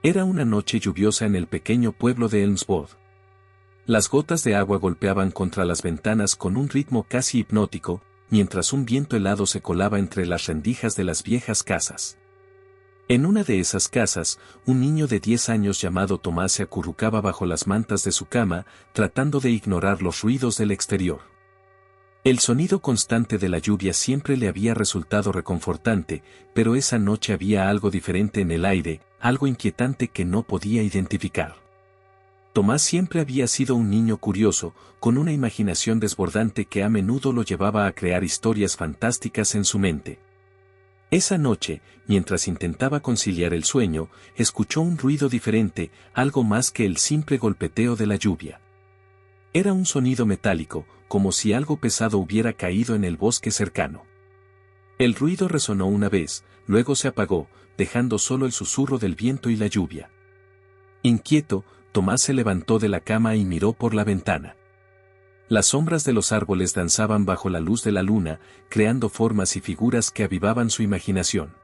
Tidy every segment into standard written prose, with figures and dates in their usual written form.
Era una noche lluviosa en el pequeño pueblo de Elmsford. Las gotas de agua golpeaban contra las ventanas con un ritmo casi hipnótico, mientras un viento helado se colaba entre las rendijas de las viejas casas. En una de esas casas, un niño de 10 años llamado Tomás se acurrucaba bajo las mantas de su cama, tratando de ignorar los ruidos del exterior. El sonido constante de la lluvia siempre le había resultado reconfortante, pero esa noche había algo diferente en el aire, algo inquietante que no podía identificar. Tomás siempre había sido un niño curioso, con una imaginación desbordante que a menudo lo llevaba a crear historias fantásticas en su mente. Esa noche, mientras intentaba conciliar el sueño, escuchó un ruido diferente, algo más que el simple golpeteo de la lluvia. Era un sonido metálico, como si algo pesado hubiera caído en el bosque cercano. El ruido resonó una vez, luego se apagó, dejando solo el susurro del viento y la lluvia. Inquieto, Tomás se levantó de la cama y miró por la ventana. Las sombras de los árboles danzaban bajo la luz de la luna, creando formas y figuras que avivaban su imaginación.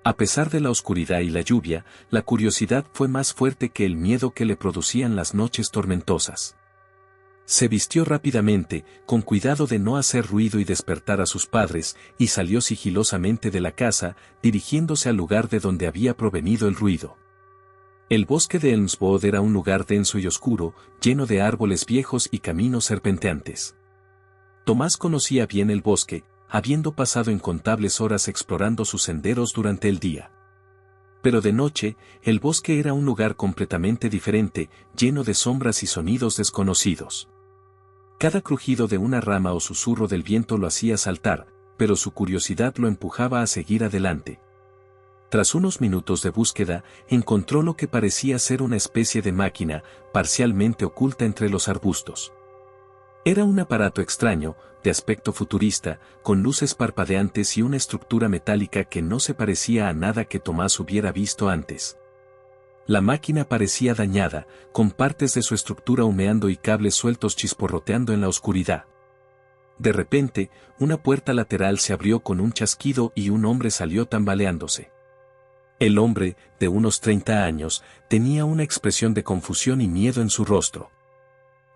A pesar de la oscuridad y la lluvia, la curiosidad fue más fuerte que el miedo que le producían las noches tormentosas. Se vistió rápidamente, con cuidado de no hacer ruido y despertar a sus padres, y salió sigilosamente de la casa, dirigiéndose al lugar de donde había provenido el ruido. El bosque de Elmsford era un lugar denso y oscuro, lleno de árboles viejos y caminos serpenteantes. Tomás conocía bien el bosque, habiendo pasado incontables horas explorando sus senderos durante el día. Pero de noche, el bosque era un lugar completamente diferente, lleno de sombras y sonidos desconocidos. Cada crujido de una rama o susurro del viento lo hacía saltar, pero su curiosidad lo empujaba a seguir adelante. Tras unos minutos de búsqueda, encontró lo que parecía ser una especie de máquina, parcialmente oculta entre los arbustos. Era un aparato extraño, de aspecto futurista, con luces parpadeantes y una estructura metálica que no se parecía a nada que Tomás hubiera visto antes. La máquina parecía dañada, con partes de su estructura humeando y cables sueltos chisporroteando en la oscuridad. De repente, una puerta lateral se abrió con un chasquido y un hombre salió tambaleándose. El hombre, de unos 30 años, tenía una expresión de confusión y miedo en su rostro.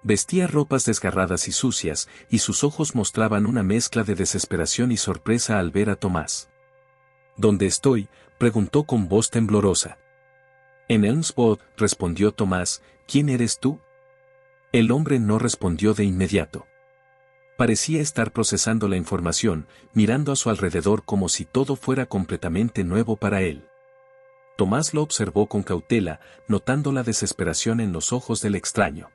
Vestía ropas desgarradas y sucias, y sus ojos mostraban una mezcla de desesperación y sorpresa al ver a Tomás. ¿Dónde estoy?, preguntó con voz temblorosa. En Elmsford, respondió Tomás. ¿Quién eres tú? El hombre no respondió de inmediato. Parecía estar procesando la información, mirando a su alrededor como si todo fuera completamente nuevo para él. Tomás lo observó con cautela, notando la desesperación en los ojos del extraño.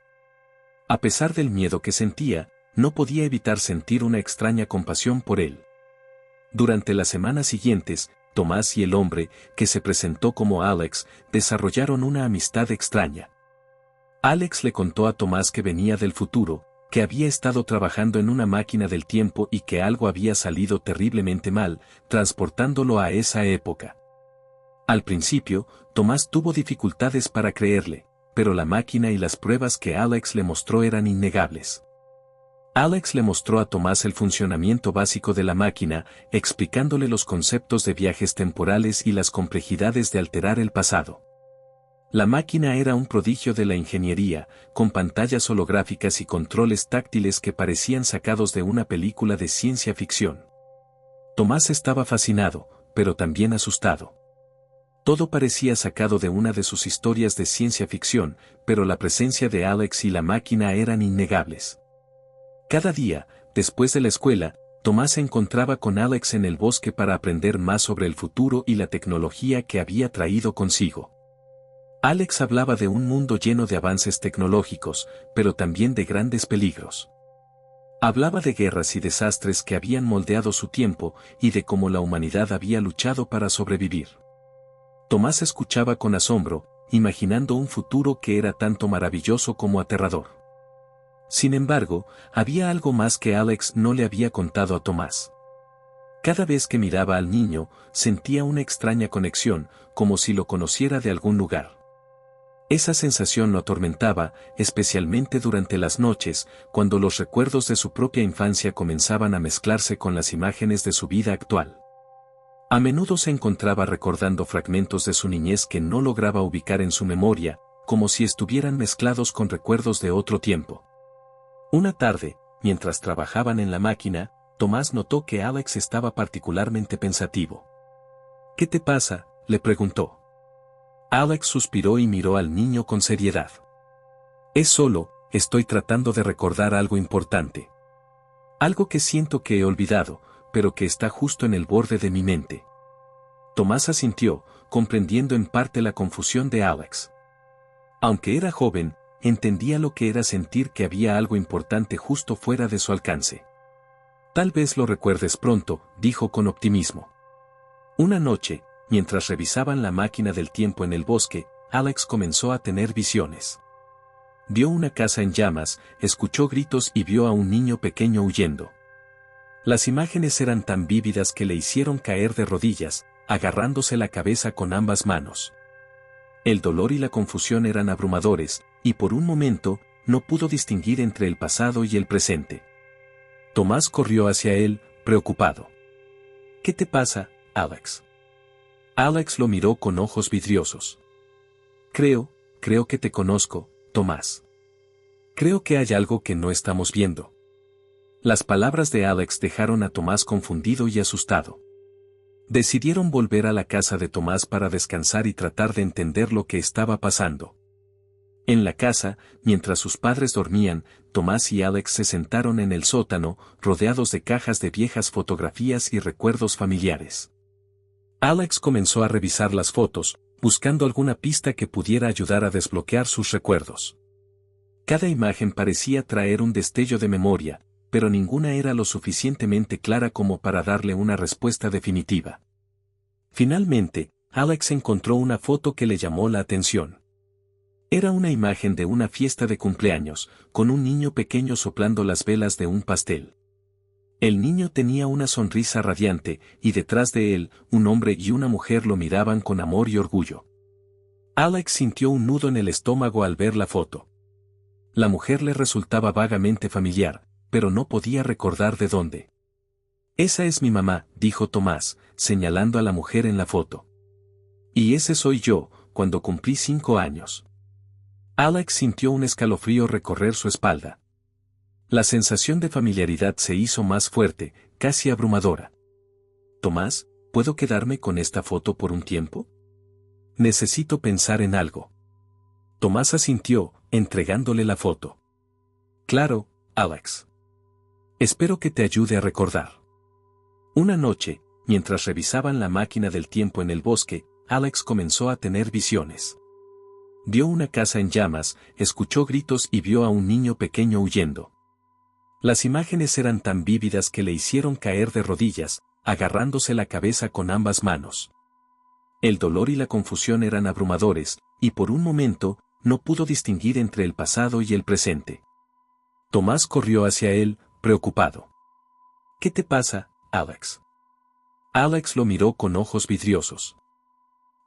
A pesar del miedo que sentía, no podía evitar sentir una extraña compasión por él. Durante las semanas siguientes, Tomás y el hombre, que se presentó como Alex, desarrollaron una amistad extraña. Alex le contó a Tomás que venía del futuro, que había estado trabajando en una máquina del tiempo y que algo había salido terriblemente mal, transportándolo a esa época. Al principio, Tomás tuvo dificultades para creerle, pero la máquina y las pruebas que Alex le mostró eran innegables. Alex le mostró a Tomás el funcionamiento básico de la máquina, explicándole los conceptos de viajes temporales y las complejidades de alterar el pasado. La máquina era un prodigio de la ingeniería, con pantallas holográficas y controles táctiles que parecían sacados de una película de ciencia ficción. Tomás estaba fascinado, pero también asustado. Todo parecía sacado de una de sus historias de ciencia ficción, pero la presencia de Alex y la máquina eran innegables. Cada día, después de la escuela, Tomás se encontraba con Alex en el bosque para aprender más sobre el futuro y la tecnología que había traído consigo. Alex hablaba de un mundo lleno de avances tecnológicos, pero también de grandes peligros. Hablaba de guerras y desastres que habían moldeado su tiempo y de cómo la humanidad había luchado para sobrevivir. Tomás escuchaba con asombro, imaginando un futuro que era tanto maravilloso como aterrador. Sin embargo, había algo más que Alex no le había contado a Tomás. Cada vez que miraba al niño, sentía una extraña conexión, como si lo conociera de algún lugar. Esa sensación lo atormentaba, especialmente durante las noches, cuando los recuerdos de su propia infancia comenzaban a mezclarse con las imágenes de su vida actual. A menudo se encontraba recordando fragmentos de su niñez que no lograba ubicar en su memoria, como si estuvieran mezclados con recuerdos de otro tiempo. Una tarde, mientras trabajaban en la máquina, Tomás notó que Alex estaba particularmente pensativo. ¿Qué te pasa?, le preguntó. Alex suspiró y miró al niño con seriedad. Es solo, estoy tratando de recordar algo importante. Algo que siento que he olvidado, pero que está justo en el borde de mi mente. Tomás asintió, comprendiendo en parte la confusión de Alex. Aunque era joven, entendía lo que era sentir que había algo importante justo fuera de su alcance. Tal vez lo recuerdes pronto, dijo con optimismo. Una noche, mientras revisaban la máquina del tiempo en el bosque, Alex comenzó a tener visiones. Vio una casa en llamas, escuchó gritos y vio a un niño pequeño huyendo. Las imágenes eran tan vívidas que le hicieron caer de rodillas, agarrándose la cabeza con ambas manos. El dolor y la confusión eran abrumadores, y por un momento, no pudo distinguir entre el pasado y el presente. Tomás corrió hacia él, preocupado. ¿Qué te pasa, Alex? Alex lo miró con ojos vidriosos. Creo que te conozco, Tomás. Creo que hay algo que no estamos viendo. Las palabras de Alex dejaron a Tomás confundido y asustado. Decidieron volver a la casa de Tomás para descansar y tratar de entender lo que estaba pasando. En la casa, mientras sus padres dormían, Tomás y Alex se sentaron en el sótano, rodeados de cajas de viejas fotografías y recuerdos familiares. Alex comenzó a revisar las fotos, buscando alguna pista que pudiera ayudar a desbloquear sus recuerdos. Cada imagen parecía traer un destello de memoria, pero ninguna era lo suficientemente clara como para darle una respuesta definitiva. Finalmente, Alex encontró una foto que le llamó la atención. Era una imagen de una fiesta de cumpleaños, con un niño pequeño soplando las velas de un pastel. El niño tenía una sonrisa radiante, y detrás de él, un hombre y una mujer lo miraban con amor y orgullo. Alex sintió un nudo en el estómago al ver la foto. La mujer le resultaba vagamente familiar, pero no podía recordar de dónde. Esa es mi mamá, dijo Tomás, señalando a la mujer en la foto. Y ese soy yo, cuando cumplí 5 años. Alex sintió un escalofrío recorrer su espalda. La sensación de familiaridad se hizo más fuerte, casi abrumadora. Tomás, ¿puedo quedarme con esta foto por un tiempo? Necesito pensar en algo. Tomás asintió, entregándole la foto. Claro, Alex. Espero que te ayude a recordar. Una noche, mientras revisaban la máquina del tiempo en el bosque, Alex comenzó a tener visiones. Vio una casa en llamas, escuchó gritos y vio a un niño pequeño huyendo. Las imágenes eran tan vívidas que le hicieron caer de rodillas, agarrándose la cabeza con ambas manos. El dolor y la confusión eran abrumadores, y por un momento, no pudo distinguir entre el pasado y el presente. Tomás corrió hacia él, preocupado. ¿Qué te pasa, Alex? Alex lo miró con ojos vidriosos.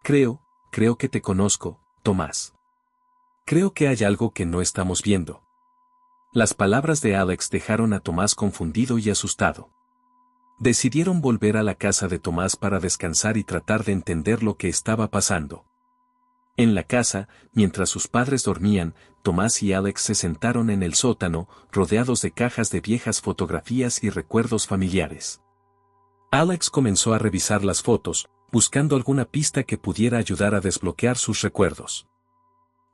Creo que te conozco, Tomás. Creo que hay algo que no estamos viendo. Las palabras de Alex dejaron a Tomás confundido y asustado. Decidieron volver a la casa de Tomás para descansar y tratar de entender lo que estaba pasando. En la casa, mientras sus padres dormían, Tomás y Alex se sentaron en el sótano, rodeados de cajas de viejas fotografías y recuerdos familiares. Alex comenzó a revisar las fotos, buscando alguna pista que pudiera ayudar a desbloquear sus recuerdos.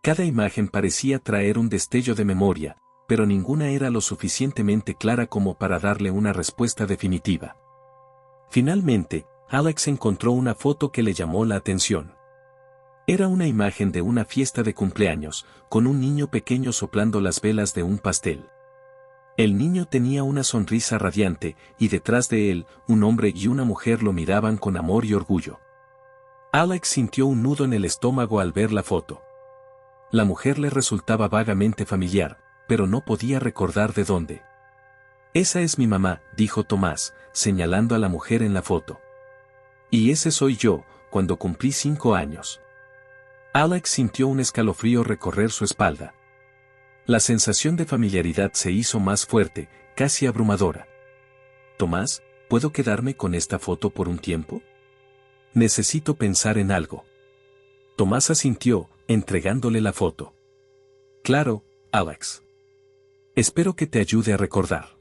Cada imagen parecía traer un destello de memoria, pero ninguna era lo suficientemente clara como para darle una respuesta definitiva. Finalmente, Alex encontró una foto que le llamó la atención. Era una imagen de una fiesta de cumpleaños, con un niño pequeño soplando las velas de un pastel. El niño tenía una sonrisa radiante, y detrás de él, un hombre y una mujer lo miraban con amor y orgullo. Alex sintió un nudo en el estómago al ver la foto. La mujer le resultaba vagamente familiar, pero no podía recordar de dónde. Esa es mi mamá, dijo Tomás, señalando a la mujer en la foto. Y ese soy yo, cuando cumplí 5 años. Alex sintió un escalofrío recorrer su espalda. La sensación de familiaridad se hizo más fuerte, casi abrumadora. Tomás, ¿puedo quedarme con esta foto por un tiempo? Necesito pensar en algo. Tomás asintió, entregándole la foto. Claro, Alex. Espero que te ayude a recordar.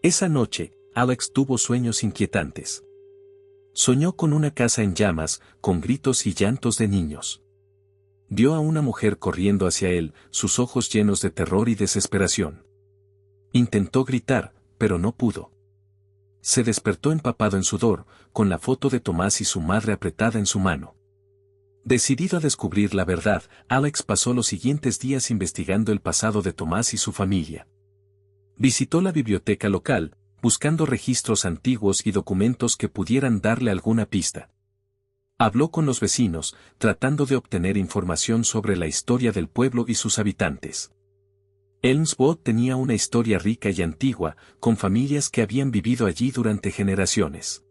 Esa noche, Alex tuvo sueños inquietantes. Soñó con una casa en llamas, con gritos y llantos de niños. Vio a una mujer corriendo hacia él, sus ojos llenos de terror y desesperación. Intentó gritar, pero no pudo. Se despertó empapado en sudor, con la foto de Tomás y su madre apretada en su mano. Decidido a descubrir la verdad, Alex pasó los siguientes días investigando el pasado de Tomás y su familia. Visitó la biblioteca local, buscando registros antiguos y documentos que pudieran darle alguna pista. Habló con los vecinos, tratando de obtener información sobre la historia del pueblo y sus habitantes. Elmswood tenía una historia rica y antigua, con familias que habían vivido allí durante generaciones.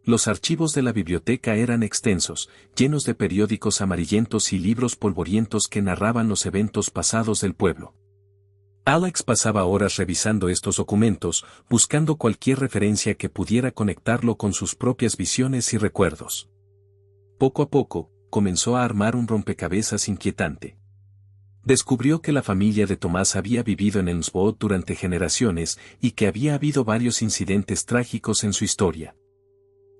Los archivos de la biblioteca eran extensos, llenos de periódicos amarillentos y libros polvorientos que narraban los eventos pasados del pueblo. Alex pasaba horas revisando estos documentos, buscando cualquier referencia que pudiera conectarlo con sus propias visiones y recuerdos. Poco a poco, comenzó a armar un rompecabezas inquietante. Descubrió que la familia de Tomás había vivido en Elmswood durante generaciones y que había habido varios incidentes trágicos en su historia.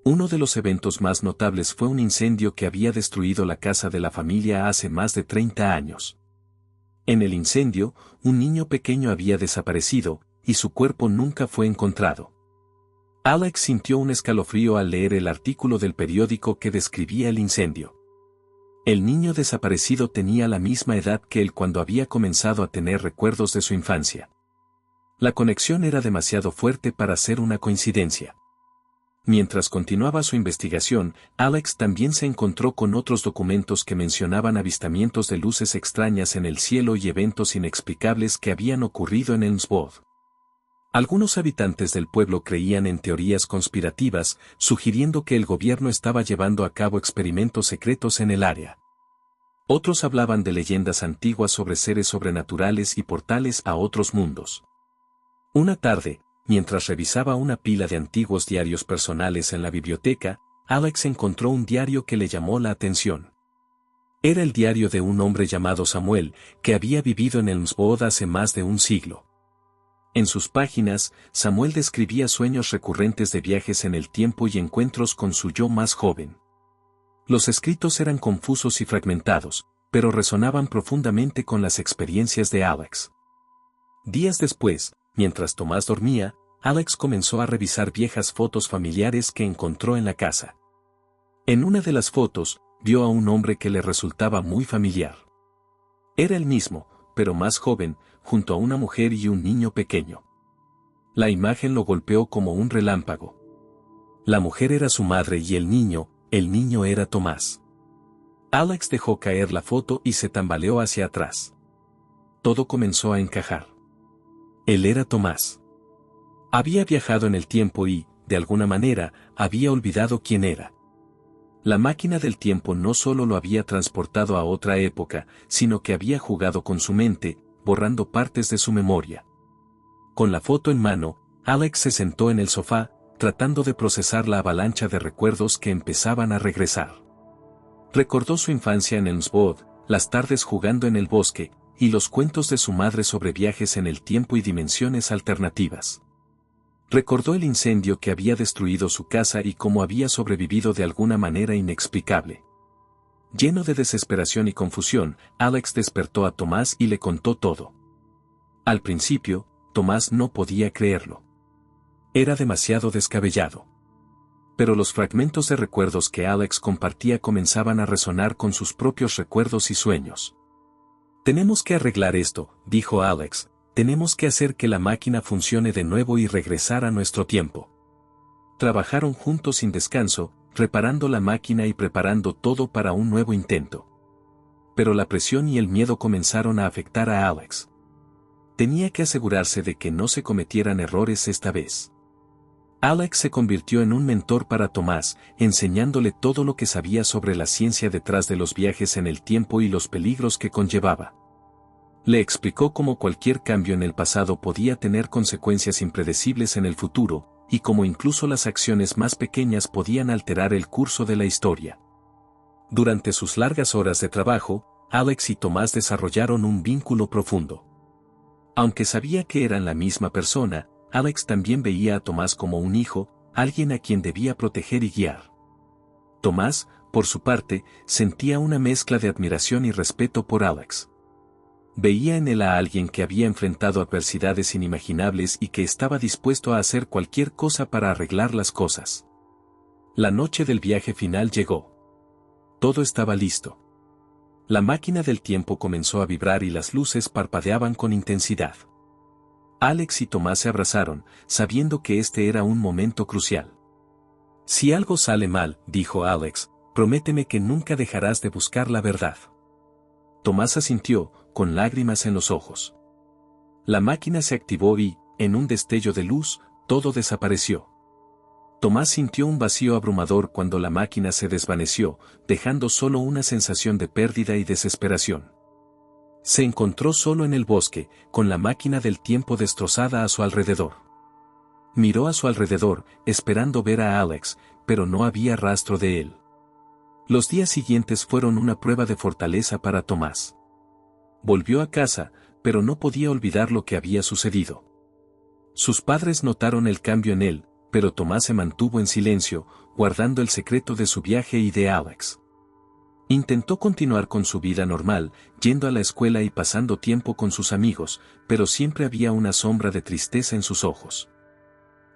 Uno de los eventos más notables fue un incendio que había destruido la casa de la familia hace más de 30 años. En el incendio, un niño pequeño había desaparecido, y su cuerpo nunca fue encontrado. Alex sintió un escalofrío al leer el artículo del periódico que describía el incendio. El niño desaparecido tenía la misma edad que él cuando había comenzado a tener recuerdos de su infancia. La conexión era demasiado fuerte para ser una coincidencia. Mientras continuaba su investigación, Alex también se encontró con otros documentos que mencionaban avistamientos de luces extrañas en el cielo y eventos inexplicables que habían ocurrido en Elmswood. Algunos habitantes del pueblo creían en teorías conspirativas, sugiriendo que el gobierno estaba llevando a cabo experimentos secretos en el área. Otros hablaban de leyendas antiguas sobre seres sobrenaturales y portales a otros mundos. Una tarde, mientras revisaba una pila de antiguos diarios personales en la biblioteca, Alex encontró un diario que le llamó la atención. Era el diario de un hombre llamado Samuel, que había vivido en Elmswood hace más de un siglo. En sus páginas, Samuel describía sueños recurrentes de viajes en el tiempo y encuentros con su yo más joven. Los escritos eran confusos y fragmentados, pero resonaban profundamente con las experiencias de Alex. Días después, mientras Tomás dormía, Alex comenzó a revisar viejas fotos familiares que encontró en la casa. En una de las fotos, vio a un hombre que le resultaba muy familiar. Era el mismo, pero más joven, junto a una mujer y un niño pequeño. La imagen lo golpeó como un relámpago. La mujer era su madre y el niño era Tomás. Alex dejó caer la foto y se tambaleó hacia atrás. Todo comenzó a encajar. Él era Tomás. Había viajado en el tiempo y, de alguna manera, había olvidado quién era. La máquina del tiempo no solo lo había transportado a otra época, sino que había jugado con su mente, borrando partes de su memoria. Con la foto en mano, Alex se sentó en el sofá, tratando de procesar la avalancha de recuerdos que empezaban a regresar. Recordó su infancia en Elmswood, las tardes jugando en el bosque, y los cuentos de su madre sobre viajes en el tiempo y dimensiones alternativas. Recordó el incendio que había destruido su casa y cómo había sobrevivido de alguna manera inexplicable. Lleno de desesperación y confusión, Alex despertó a Tomás y le contó todo. Al principio, Tomás no podía creerlo. Era demasiado descabellado. Pero los fragmentos de recuerdos que Alex compartía comenzaban a resonar con sus propios recuerdos y sueños. «Tenemos que arreglar esto», dijo Alex, «tenemos que hacer que la máquina funcione de nuevo y regresar a nuestro tiempo». Trabajaron juntos sin descanso, reparando la máquina y preparando todo para un nuevo intento. Pero la presión y el miedo comenzaron a afectar a Alex. Tenía que asegurarse de que no se cometieran errores esta vez. Alex se convirtió en un mentor para Tomás, enseñándole todo lo que sabía sobre la ciencia detrás de los viajes en el tiempo y los peligros que conllevaba. Le explicó cómo cualquier cambio en el pasado podía tener consecuencias impredecibles en el futuro, y cómo incluso las acciones más pequeñas podían alterar el curso de la historia. Durante sus largas horas de trabajo, Alex y Tomás desarrollaron un vínculo profundo. Aunque sabía que eran la misma persona, Alex también veía a Tomás como un hijo, alguien a quien debía proteger y guiar. Tomás, por su parte, sentía una mezcla de admiración y respeto por Alex. Veía en él a alguien que había enfrentado adversidades inimaginables y que estaba dispuesto a hacer cualquier cosa para arreglar las cosas. La noche del viaje final llegó. Todo estaba listo. La máquina del tiempo comenzó a vibrar y las luces parpadeaban con intensidad. Alex y Tomás se abrazaron, sabiendo que este era un momento crucial. «Si algo sale mal», dijo Alex, «prométeme que nunca dejarás de buscar la verdad». Tomás asintió, con lágrimas en los ojos. La máquina se activó y, en un destello de luz, todo desapareció. Tomás sintió un vacío abrumador cuando la máquina se desvaneció, dejando solo una sensación de pérdida y desesperación. Se encontró solo en el bosque, con la máquina del tiempo destrozada a su alrededor. Miró a su alrededor, esperando ver a Alex, pero no había rastro de él. Los días siguientes fueron una prueba de fortaleza para Tomás. Volvió a casa, pero no podía olvidar lo que había sucedido. Sus padres notaron el cambio en él, pero Tomás se mantuvo en silencio, guardando el secreto de su viaje y de Alex. Intentó continuar con su vida normal, yendo a la escuela y pasando tiempo con sus amigos, pero siempre había una sombra de tristeza en sus ojos.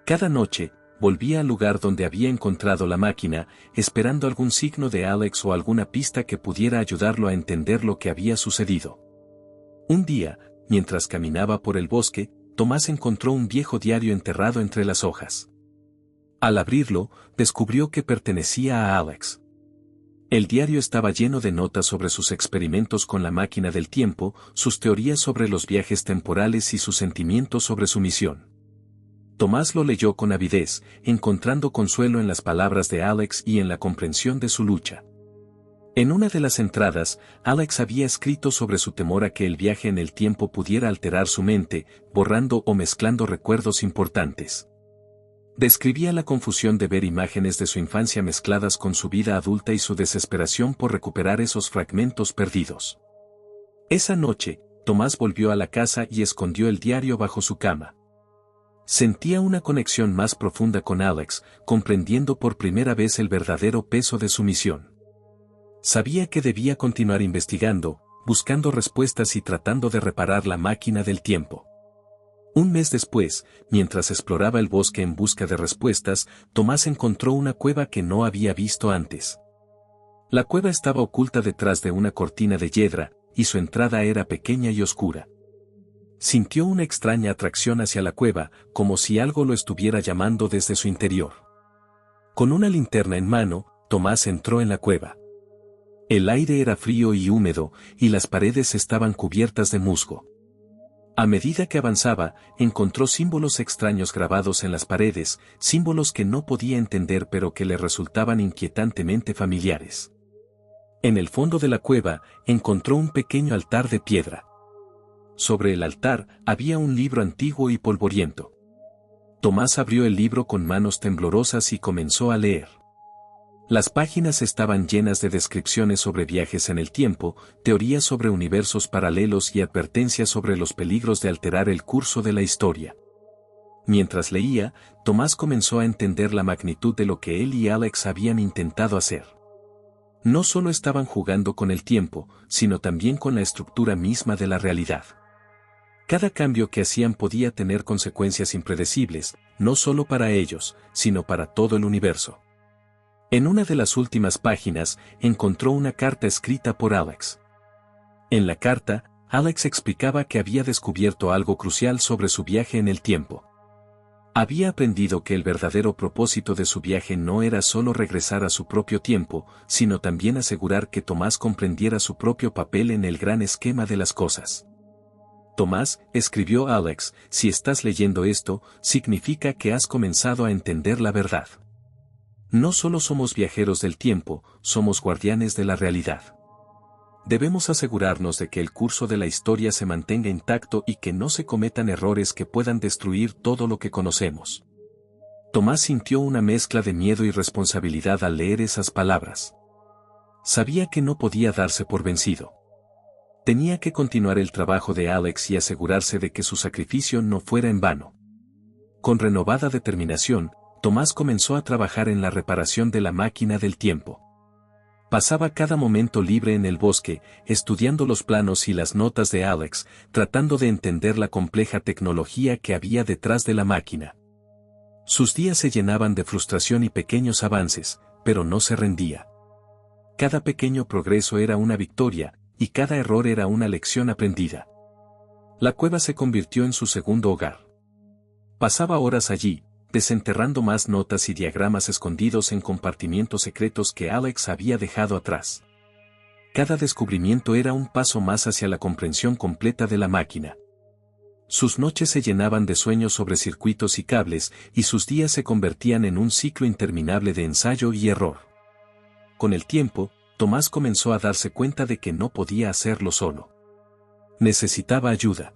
Cada noche, volvía al lugar donde había encontrado la máquina, esperando algún signo de Alex o alguna pista que pudiera ayudarlo a entender lo que había sucedido. Un día, mientras caminaba por el bosque, Tomás encontró un viejo diario enterrado entre las hojas. Al abrirlo, descubrió que pertenecía a Alex. El diario estaba lleno de notas sobre sus experimentos con la máquina del tiempo, sus teorías sobre los viajes temporales y sus sentimientos sobre su misión. Tomás lo leyó con avidez, encontrando consuelo en las palabras de Alex y en la comprensión de su lucha. En una de las entradas, Alex había escrito sobre su temor a que el viaje en el tiempo pudiera alterar su mente, borrando o mezclando recuerdos importantes. Describía la confusión de ver imágenes de su infancia mezcladas con su vida adulta y su desesperación por recuperar esos fragmentos perdidos. Esa noche, Tomás volvió a la casa y escondió el diario bajo su cama. Sentía una conexión más profunda con Alex, comprendiendo por primera vez el verdadero peso de su misión. Sabía que debía continuar investigando, buscando respuestas y tratando de reparar la máquina del tiempo. Un mes después, mientras exploraba el bosque en busca de respuestas, Tomás encontró una cueva que no había visto antes. La cueva estaba oculta detrás de una cortina de hiedra, y su entrada era pequeña y oscura. Sintió una extraña atracción hacia la cueva, como si algo lo estuviera llamando desde su interior. Con una linterna en mano, Tomás entró en la cueva. El aire era frío y húmedo, y las paredes estaban cubiertas de musgo. A medida que avanzaba, encontró símbolos extraños grabados en las paredes, símbolos que no podía entender pero que le resultaban inquietantemente familiares. En el fondo de la cueva, encontró un pequeño altar de piedra. Sobre el altar, había un libro antiguo y polvoriento. Tomás abrió el libro con manos temblorosas y comenzó a leer. Las páginas estaban llenas de descripciones sobre viajes en el tiempo, teorías sobre universos paralelos y advertencias sobre los peligros de alterar el curso de la historia. Mientras leía, Tomás comenzó a entender la magnitud de lo que él y Alex habían intentado hacer. No solo estaban jugando con el tiempo, sino también con la estructura misma de la realidad. Cada cambio que hacían podía tener consecuencias impredecibles, no solo para ellos, sino para todo el universo. En una de las últimas páginas, encontró una carta escrita por Alex. En la carta, Alex explicaba que había descubierto algo crucial sobre su viaje en el tiempo. Había aprendido que el verdadero propósito de su viaje no era solo regresar a su propio tiempo, sino también asegurar que Tomás comprendiera su propio papel en el gran esquema de las cosas. Tomás, escribió Alex, si estás leyendo esto, significa que has comenzado a entender la verdad. No solo somos viajeros del tiempo, somos guardianes de la realidad. Debemos asegurarnos de que el curso de la historia se mantenga intacto y que no se cometan errores que puedan destruir todo lo que conocemos. Tomás sintió una mezcla de miedo y responsabilidad al leer esas palabras. Sabía que no podía darse por vencido. Tenía que continuar el trabajo de Alex y asegurarse de que su sacrificio no fuera en vano. Con renovada determinación, Tomás comenzó a trabajar en la reparación de la máquina del tiempo. Pasaba cada momento libre en el bosque, estudiando los planos y las notas de Alex, tratando de entender la compleja tecnología que había detrás de la máquina. Sus días se llenaban de frustración y pequeños avances, pero no se rendía. Cada pequeño progreso era una victoria, y cada error era una lección aprendida. La cueva se convirtió en su segundo hogar. Pasaba horas allí, desenterrando más notas y diagramas escondidos en compartimientos secretos que Alex había dejado atrás. Cada descubrimiento era un paso más hacia la comprensión completa de la máquina. Sus noches se llenaban de sueños sobre circuitos y cables, y sus días se convertían en un ciclo interminable de ensayo y error. Con el tiempo, Tomás comenzó a darse cuenta de que no podía hacerlo solo. Necesitaba ayuda.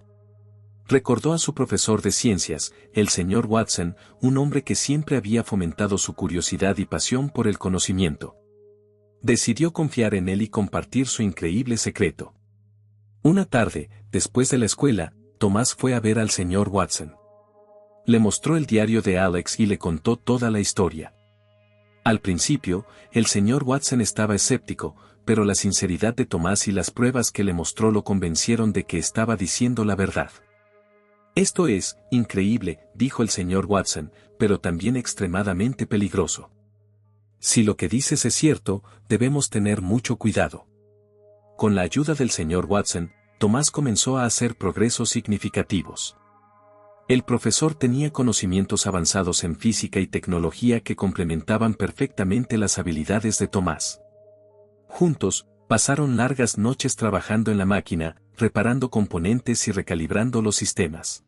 Recordó a su profesor de ciencias, el señor Watson, un hombre que siempre había fomentado su curiosidad y pasión por el conocimiento. Decidió confiar en él y compartir su increíble secreto. Una tarde, después de la escuela, Tomás fue a ver al señor Watson. Le mostró el diario de Alex y le contó toda la historia. Al principio, el señor Watson estaba escéptico, pero la sinceridad de Tomás y las pruebas que le mostró lo convencieron de que estaba diciendo la verdad. Esto es increíble, dijo el señor Watson, pero también extremadamente peligroso. Si lo que dices es cierto, debemos tener mucho cuidado. Con la ayuda del señor Watson, Tomás comenzó a hacer progresos significativos. El profesor tenía conocimientos avanzados en física y tecnología que complementaban perfectamente las habilidades de Tomás. Juntos, pasaron largas noches trabajando en la máquina, reparando componentes y recalibrando los sistemas.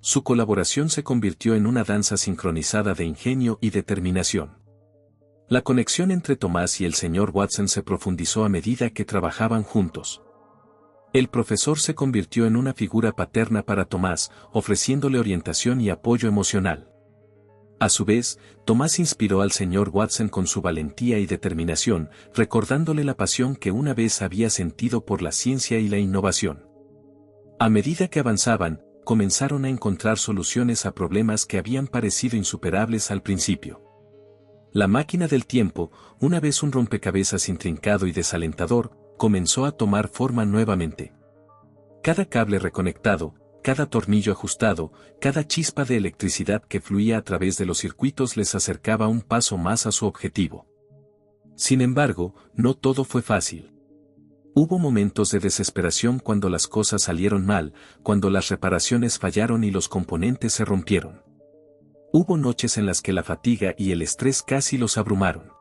Su colaboración se convirtió en una danza sincronizada de ingenio y determinación. La conexión entre Tomás y el señor Watson se profundizó a medida que trabajaban juntos. El profesor se convirtió en una figura paterna para Tomás, ofreciéndole orientación y apoyo emocional. A su vez, Tomás inspiró al señor Watson con su valentía y determinación, recordándole la pasión que una vez había sentido por la ciencia y la innovación. A medida que avanzaban, comenzaron a encontrar soluciones a problemas que habían parecido insuperables al principio. La máquina del tiempo, una vez un rompecabezas intrincado y desalentador, comenzó a tomar forma nuevamente. Cada cable reconectado, cada tornillo ajustado, cada chispa de electricidad que fluía a través de los circuitos les acercaba un paso más a su objetivo. Sin embargo, no todo fue fácil. Hubo momentos de desesperación cuando las cosas salieron mal, cuando las reparaciones fallaron y los componentes se rompieron. Hubo noches en las que la fatiga y el estrés casi los abrumaron.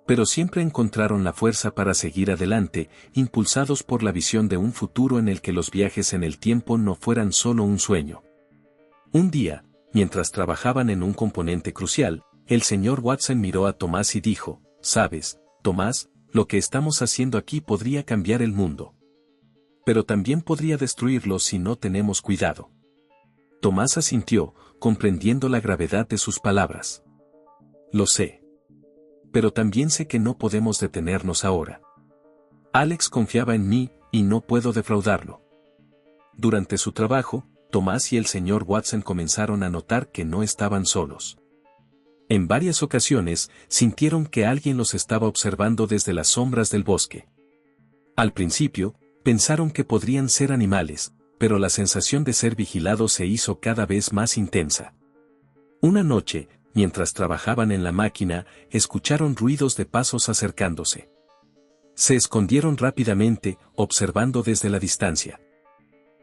Pero siempre encontraron la fuerza para seguir adelante, impulsados por la visión de un futuro en el que los viajes en el tiempo no fueran solo un sueño. Un día, mientras trabajaban en un componente crucial, el señor Watson miró a Tomás y dijo: «Sabes, Tomás, lo que estamos haciendo aquí podría cambiar el mundo. Pero también podría destruirlo si no tenemos cuidado». Tomás asintió, comprendiendo la gravedad de sus palabras. «Lo sé. Pero también sé que no podemos detenernos ahora. Alex confiaba en mí, y no puedo defraudarlo». Durante su trabajo, Tomás y el señor Watson comenzaron a notar que no estaban solos. En varias ocasiones, sintieron que alguien los estaba observando desde las sombras del bosque. Al principio, pensaron que podrían ser animales, pero la sensación de ser vigilados se hizo cada vez más intensa. Una noche, mientras trabajaban en la máquina, escucharon ruidos de pasos acercándose. Se escondieron rápidamente, observando desde la distancia.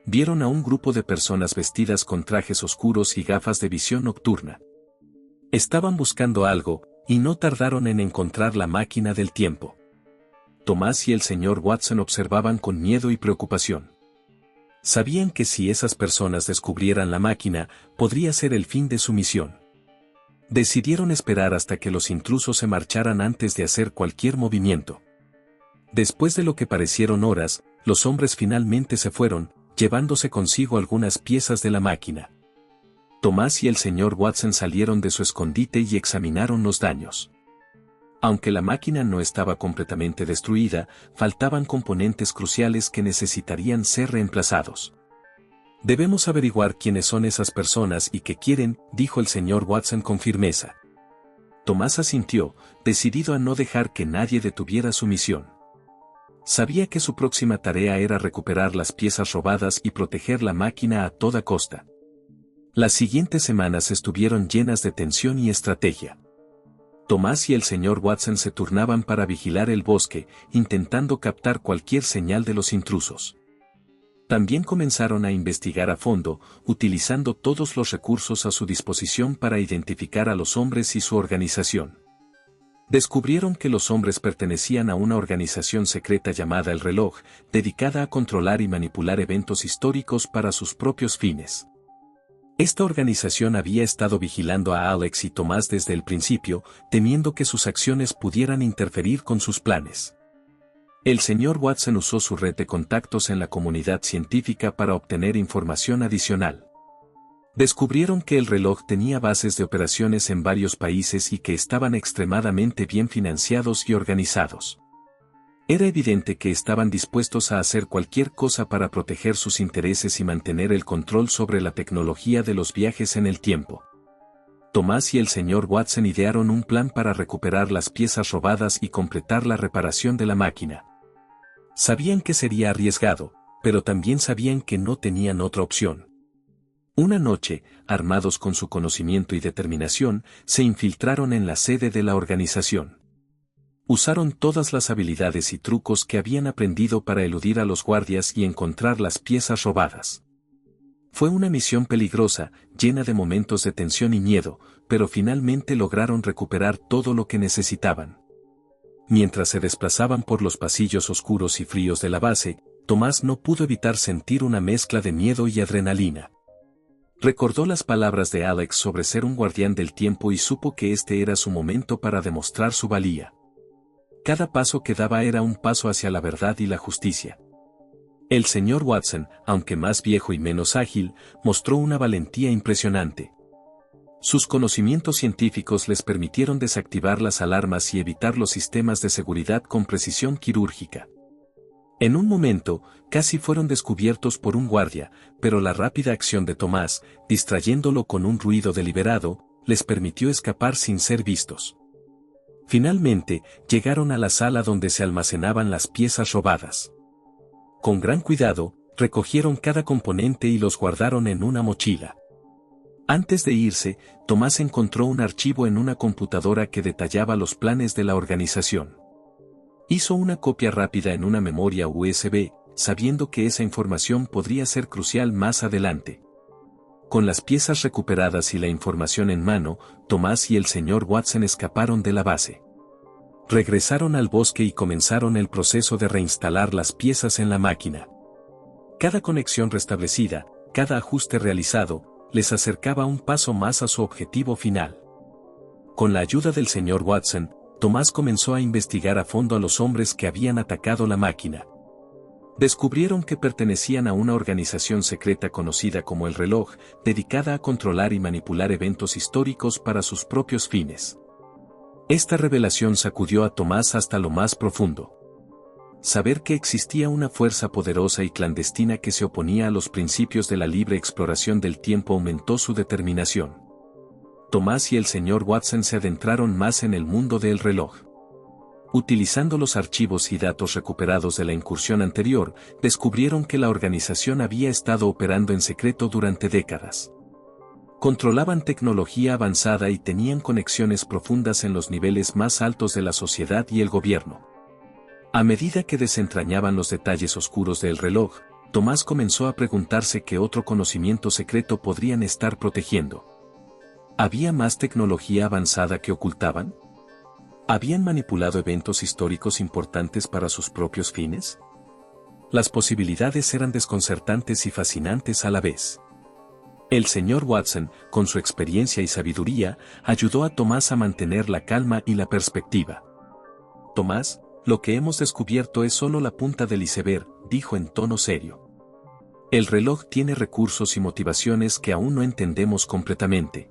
Vieron a un grupo de personas vestidas con trajes oscuros y gafas de visión nocturna. Estaban buscando algo, y no tardaron en encontrar la máquina del tiempo. Tomás y el señor Watson observaban con miedo y preocupación. Sabían que si esas personas descubrieran la máquina, podría ser el fin de su misión. Decidieron esperar hasta que los intrusos se marcharan antes de hacer cualquier movimiento. Después de lo que parecieron horas, los hombres finalmente se fueron, llevándose consigo algunas piezas de la máquina. Tomás y el señor Watson salieron de su escondite y examinaron los daños. Aunque la máquina no estaba completamente destruida, faltaban componentes cruciales que necesitarían ser reemplazados. Debemos averiguar quiénes son esas personas y qué quieren, dijo el señor Watson con firmeza. Tomás asintió, decidido a no dejar que nadie detuviera su misión. Sabía que su próxima tarea era recuperar las piezas robadas y proteger la máquina a toda costa. Las siguientes semanas estuvieron llenas de tensión y estrategia. Tomás y el señor Watson se turnaban para vigilar el bosque, intentando captar cualquier señal de los intrusos. También comenzaron a investigar a fondo, utilizando todos los recursos a su disposición para identificar a los hombres y su organización. Descubrieron que los hombres pertenecían a una organización secreta llamada El Reloj, dedicada a controlar y manipular eventos históricos para sus propios fines. Esta organización había estado vigilando a Alex y Tomás desde el principio, temiendo que sus acciones pudieran interferir con sus planes. El señor Watson usó su red de contactos en la comunidad científica para obtener información adicional. Descubrieron que El Reloj tenía bases de operaciones en varios países y que estaban extremadamente bien financiados y organizados. Era evidente que estaban dispuestos a hacer cualquier cosa para proteger sus intereses y mantener el control sobre la tecnología de los viajes en el tiempo. Tomás y el señor Watson idearon un plan para recuperar las piezas robadas y completar la reparación de la máquina. Sabían que sería arriesgado, pero también sabían que no tenían otra opción. Una noche, armados con su conocimiento y determinación, se infiltraron en la sede de la organización. Usaron todas las habilidades y trucos que habían aprendido para eludir a los guardias y encontrar las piezas robadas. Fue una misión peligrosa, llena de momentos de tensión y miedo, pero finalmente lograron recuperar todo lo que necesitaban. Mientras se desplazaban por los pasillos oscuros y fríos de la base, Tomás no pudo evitar sentir una mezcla de miedo y adrenalina. Recordó las palabras de Alex sobre ser un guardián del tiempo y supo que este era su momento para demostrar su valía. Cada paso que daba era un paso hacia la verdad y la justicia. El señor Watson, aunque más viejo y menos ágil, mostró una valentía impresionante. Sus conocimientos científicos les permitieron desactivar las alarmas y evitar los sistemas de seguridad con precisión quirúrgica. En un momento, casi fueron descubiertos por un guardia, pero la rápida acción de Tomás, distrayéndolo con un ruido deliberado, les permitió escapar sin ser vistos. Finalmente, llegaron a la sala donde se almacenaban las piezas robadas. Con gran cuidado, recogieron cada componente y los guardaron en una mochila. Antes de irse, Tomás encontró un archivo en una computadora que detallaba los planes de la organización. Hizo una copia rápida en una memoria USB, sabiendo que esa información podría ser crucial más adelante. Con las piezas recuperadas y la información en mano, Tomás y el señor Watson escaparon de la base. Regresaron al bosque y comenzaron el proceso de reinstalar las piezas en la máquina. Cada conexión restablecida, cada ajuste realizado, les acercaba un paso más a su objetivo final. Con la ayuda del señor Watson, Tomás comenzó a investigar a fondo a los hombres que habían atacado la máquina. Descubrieron que pertenecían a una organización secreta conocida como El Reloj, dedicada a controlar y manipular eventos históricos para sus propios fines. Esta revelación sacudió a Tomás hasta lo más profundo. Saber que existía una fuerza poderosa y clandestina que se oponía a los principios de la libre exploración del tiempo aumentó su determinación. Tomás y el señor Watson se adentraron más en el mundo del reloj. Utilizando los archivos y datos recuperados de la incursión anterior, descubrieron que la organización había estado operando en secreto durante décadas. Controlaban tecnología avanzada y tenían conexiones profundas en los niveles más altos de la sociedad y el gobierno. A medida que desentrañaban los detalles oscuros del reloj, Tomás comenzó a preguntarse qué otro conocimiento secreto podrían estar protegiendo. ¿Había más tecnología avanzada que ocultaban? ¿Habían manipulado eventos históricos importantes para sus propios fines? Las posibilidades eran desconcertantes y fascinantes a la vez. El señor Watson, con su experiencia y sabiduría, ayudó a Tomás a mantener la calma y la perspectiva. Tomás, lo que hemos descubierto es solo la punta del iceberg, dijo en tono serio. El reloj tiene recursos y motivaciones que aún no entendemos completamente.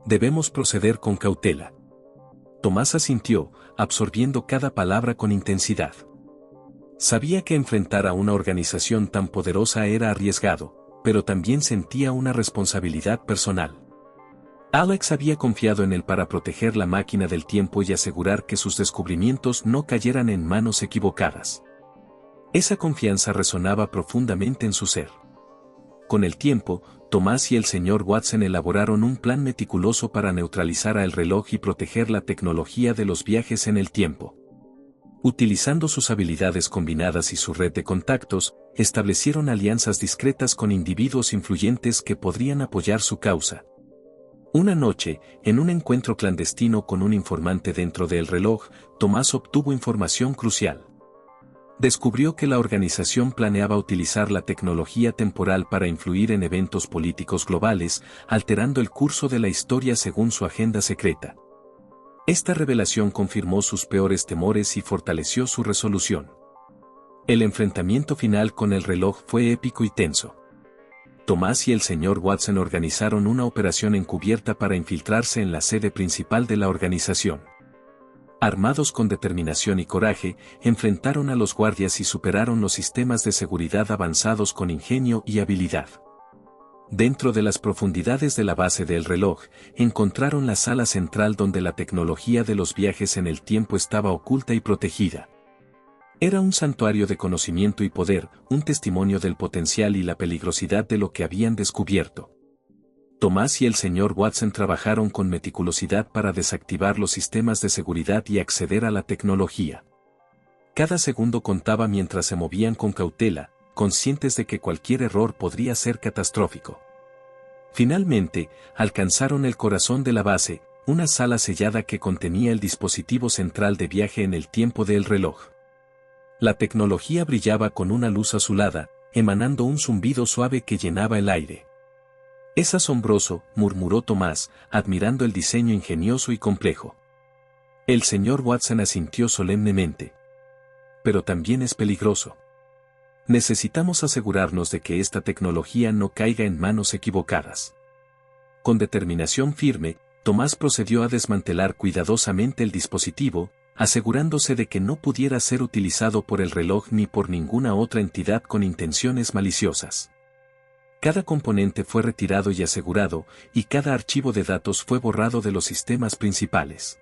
Debemos proceder con cautela. Tomás asintió, absorbiendo cada palabra con intensidad. Sabía que enfrentar a una organización tan poderosa era arriesgado, pero también sentía una responsabilidad personal. Alex había confiado en él para proteger la máquina del tiempo y asegurar que sus descubrimientos no cayeran en manos equivocadas. Esa confianza resonaba profundamente en su ser. Con el tiempo, Tomás y el señor Watson elaboraron un plan meticuloso para neutralizar al reloj y proteger la tecnología de los viajes en el tiempo. Utilizando sus habilidades combinadas y su red de contactos, establecieron alianzas discretas con individuos influyentes que podrían apoyar su causa. Una noche, en un encuentro clandestino con un informante dentro del reloj, Tomás obtuvo información crucial. Descubrió que la organización planeaba utilizar la tecnología temporal para influir en eventos políticos globales, alterando el curso de la historia según su agenda secreta. Esta revelación confirmó sus peores temores y fortaleció su resolución. El enfrentamiento final con el reloj fue épico y tenso. Tomás y el señor Watson organizaron una operación encubierta para infiltrarse en la sede principal de la organización. Armados con determinación y coraje, enfrentaron a los guardias y superaron los sistemas de seguridad avanzados con ingenio y habilidad. Dentro de las profundidades de la base del reloj, encontraron la sala central donde la tecnología de los viajes en el tiempo estaba oculta y protegida. Era un santuario de conocimiento y poder, un testimonio del potencial y la peligrosidad de lo que habían descubierto. Tomás y el señor Watson trabajaron con meticulosidad para desactivar los sistemas de seguridad y acceder a la tecnología. Cada segundo contaba mientras se movían con cautela, conscientes de que cualquier error podría ser catastrófico. Finalmente, alcanzaron el corazón de la base, una sala sellada que contenía el dispositivo central de viaje en el tiempo del reloj. La tecnología brillaba con una luz azulada, emanando un zumbido suave que llenaba el aire. «Es asombroso», murmuró Tomás, admirando el diseño ingenioso y complejo. El señor Watson asintió solemnemente. «Pero también es peligroso. Necesitamos asegurarnos de que esta tecnología no caiga en manos equivocadas». Con determinación firme, Tomás procedió a desmantelar cuidadosamente el dispositivo, asegurándose de que no pudiera ser utilizado por el reloj ni por ninguna otra entidad con intenciones maliciosas. Cada componente fue retirado y asegurado, y cada archivo de datos fue borrado de los sistemas principales.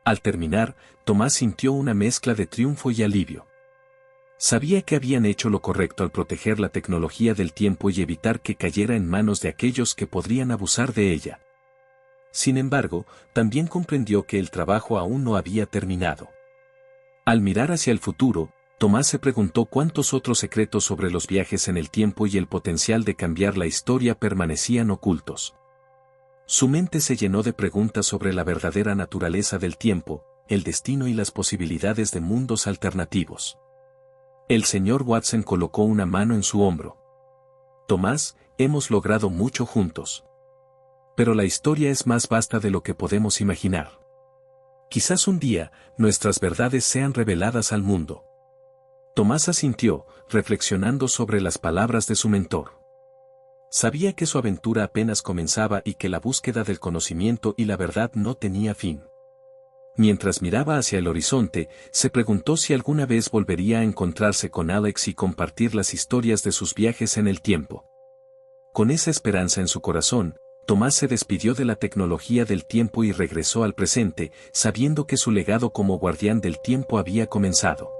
Al terminar, Tomás sintió una mezcla de triunfo y alivio. Sabía que habían hecho lo correcto al proteger la tecnología del tiempo y evitar que cayera en manos de aquellos que podrían abusar de ella. Sin embargo, también comprendió que el trabajo aún no había terminado. Al mirar hacia el futuro, Tomás se preguntó cuántos otros secretos sobre los viajes en el tiempo y el potencial de cambiar la historia permanecían ocultos. Su mente se llenó de preguntas sobre la verdadera naturaleza del tiempo, el destino y las posibilidades de mundos alternativos. El señor Watson colocó una mano en su hombro. «Tomás, hemos logrado mucho juntos. Pero la historia es más vasta de lo que podemos imaginar. Quizás un día, nuestras verdades sean reveladas al mundo». Tomás asintió, reflexionando sobre las palabras de su mentor. Sabía que su aventura apenas comenzaba y que la búsqueda del conocimiento y la verdad no tenía fin. Mientras miraba hacia el horizonte, se preguntó si alguna vez volvería a encontrarse con Alex y compartir las historias de sus viajes en el tiempo. Con esa esperanza en su corazón, Tomás se despidió de la tecnología del tiempo y regresó al presente, sabiendo que su legado como guardián del tiempo había comenzado.